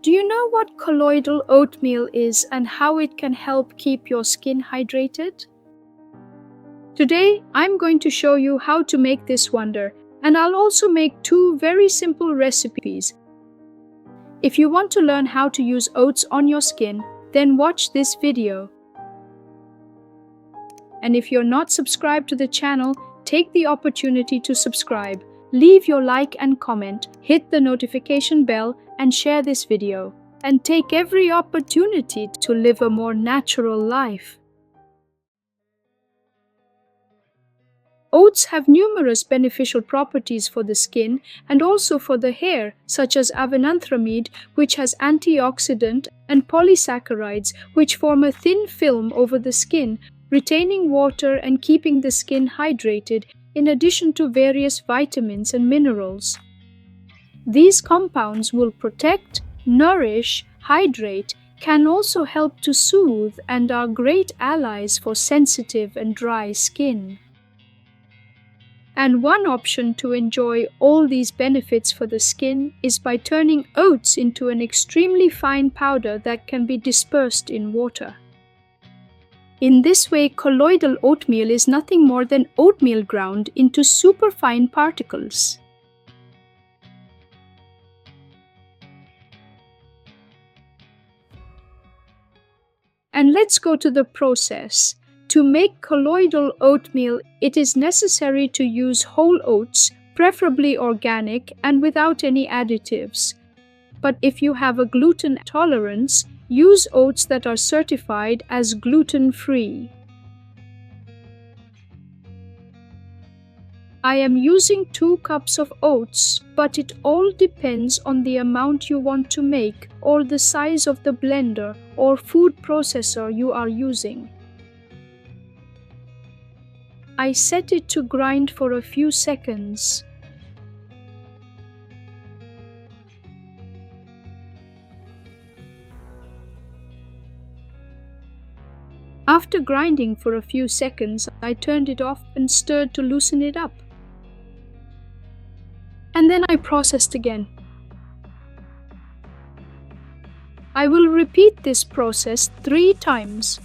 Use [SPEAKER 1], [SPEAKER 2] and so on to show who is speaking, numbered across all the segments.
[SPEAKER 1] Do you know what colloidal oatmeal is and how it can help keep your skin hydrated? Today, I'm going to show you how to make this wonder, and I'll also make two very simple recipes. If you want to learn how to use oats on your skin, then watch this video. And if you're not subscribed to the channel, take the opportunity to subscribe. Leave your like and comment, hit the notification bell, and share this video. And take every opportunity to live a more natural life. Oats have numerous beneficial properties for the skin and also for the hair, such as avenanthramide, which has antioxidant, and polysaccharides, which form a thin film over the skin, retaining water and keeping the skin hydrated, in addition to various vitamins and minerals. These compounds will protect, nourish, hydrate, can also help to soothe, and are great allies for sensitive and dry skin. And one option to enjoy all these benefits for the skin is by turning oats into an extremely fine powder that can be dispersed in water. In this way, colloidal oatmeal is nothing more than oatmeal ground into superfine particles. And let's go to the process. To make colloidal oatmeal, it is necessary to use whole oats, preferably organic and without any additives. But if you have a gluten tolerance, use oats that are certified as gluten-free. I am using 2 cups of oats, but it all depends on the amount you want to make or the size of the blender or food processor you are using. I set it to grind for a few seconds. After grinding for a few seconds, I turned it off and stirred to loosen it up. And then I processed again. I will repeat this process 3 times.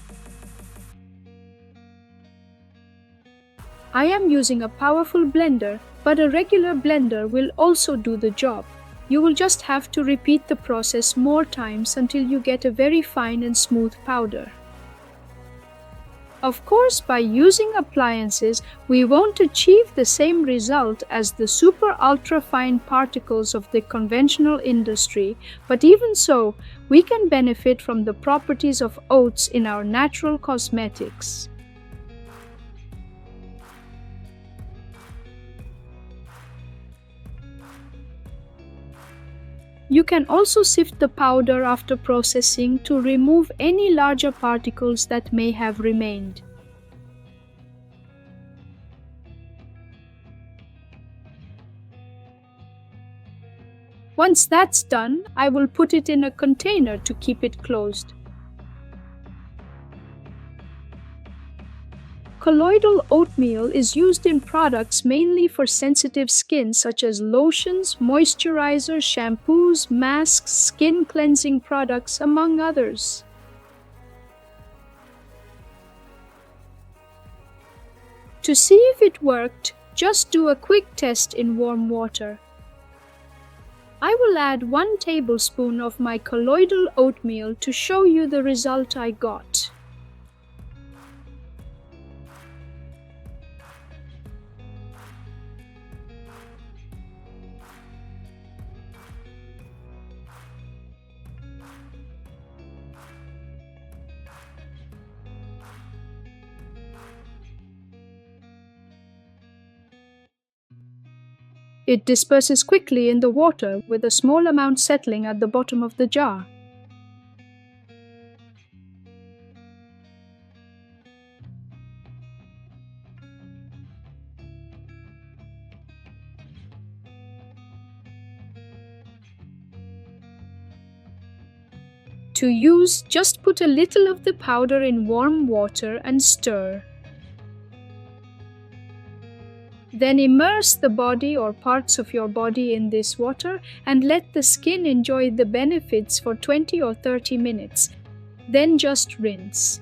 [SPEAKER 1] I am using a powerful blender, but a regular blender will also do the job. You will just have to repeat the process more times until you get a very fine and smooth powder. Of course, by using appliances, we won't achieve the same result as the super ultra fine particles of the conventional industry, but even so, we can benefit from the properties of oats in our natural cosmetics. You can also sift the powder after processing to remove any larger particles that may have remained. Once that's done, I will put it in a container to keep it closed. Colloidal oatmeal is used in products mainly for sensitive skin such as lotions, moisturizers, shampoos, masks, skin cleansing products, among others. To see if it worked, just do a quick test in warm water. I will add 1 tablespoon of my colloidal oatmeal to show you the result I got. It disperses quickly in the water, with a small amount settling at the bottom of the jar. To use, just put a little of the powder in warm water and stir. Then immerse the body or parts of your body in this water and let the skin enjoy the benefits for 20 or 30 minutes. Then just rinse.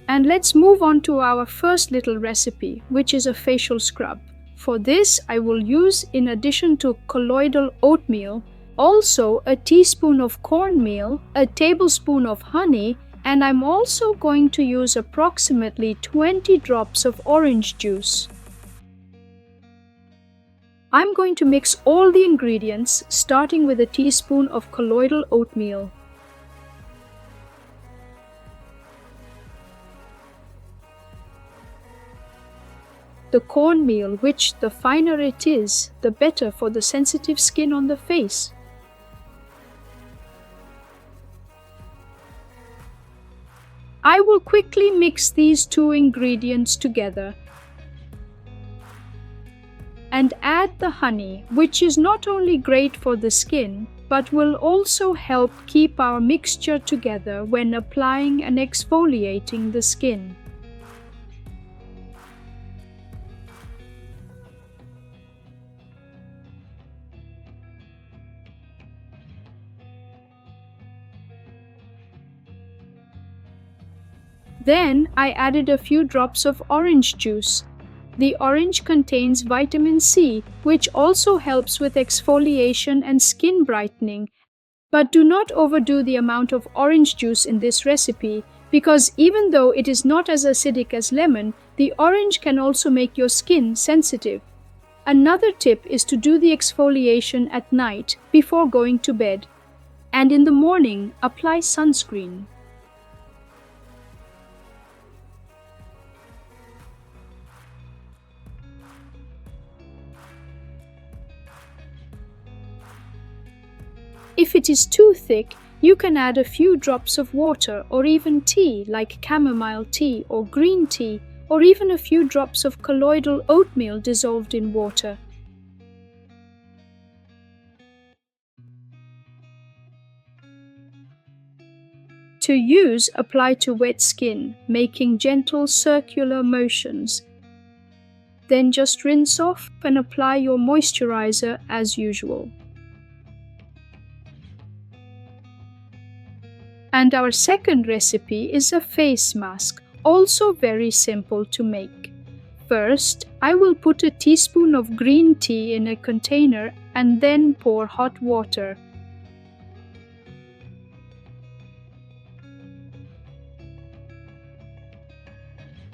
[SPEAKER 1] And let's move on to our first little recipe, which is a facial scrub. For this, I will use, in addition to colloidal oatmeal, also a teaspoon of cornmeal, a tablespoon of honey, and I'm also going to use approximately 20 drops of orange juice. I'm going to mix all the ingredients, starting with a teaspoon of colloidal oatmeal. The cornmeal, which the finer it is, the better for the sensitive skin on the face. I will quickly mix these two ingredients together and add the honey, which is not only great for the skin, but will also help keep our mixture together when applying and exfoliating the skin. Then I added a few drops of orange juice. The orange contains vitamin C, which also helps with exfoliation and skin brightening. But do not overdo the amount of orange juice in this recipe, because even though it is not as acidic as lemon, the orange can also make your skin sensitive. Another tip is to do the exfoliation at night before going to bed, and in the morning apply sunscreen. If it is too thick, you can add a few drops of water or even tea like chamomile tea or green tea, or even a few drops of colloidal oatmeal dissolved in water. To use, apply to wet skin, making gentle circular motions. Then just rinse off and apply your moisturizer as usual. And our second recipe is a face mask, also very simple to make. First, I will put a teaspoon of green tea in a container and then pour hot water.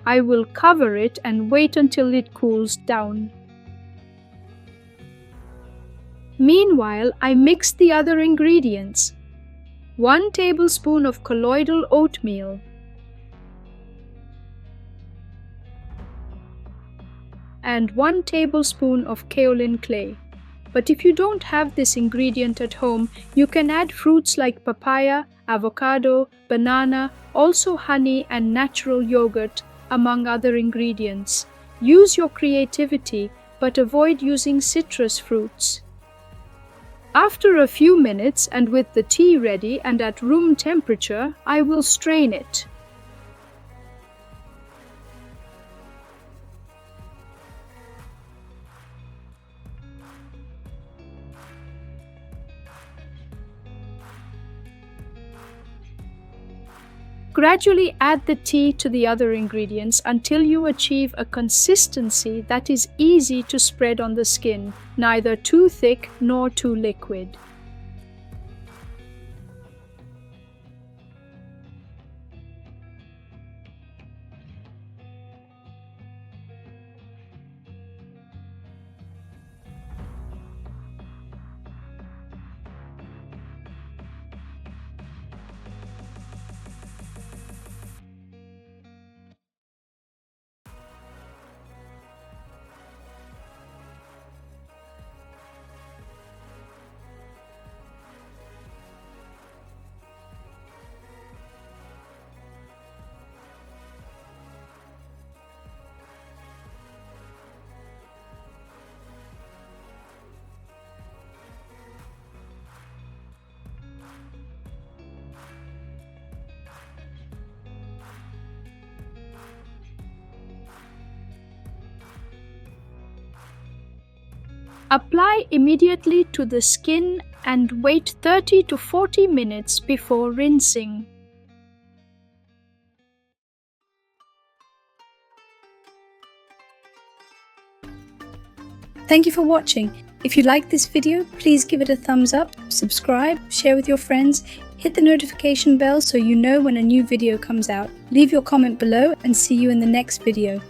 [SPEAKER 1] I will cover it and wait until it cools down. Meanwhile, I mix the other ingredients. 1 tablespoon of colloidal oatmeal, and 1 tablespoon of kaolin clay. But if you don't have this ingredient at home, you can add fruits like papaya, avocado, banana, also honey and natural yogurt, among other ingredients. Use your creativity, but avoid using citrus fruits. After a few minutes and with the tea ready and at room temperature, I will strain it. Gradually add the tea to the other ingredients until you achieve a consistency that is easy to spread on the skin, neither too thick nor too liquid. Apply immediately to the skin and wait 30 to 40 minutes before rinsing.
[SPEAKER 2] Thank you for watching. If you liked this video, please give it a thumbs up, subscribe, share with your friends, hit the notification bell so you know when a new video comes out. Leave your comment below and see you in the next video.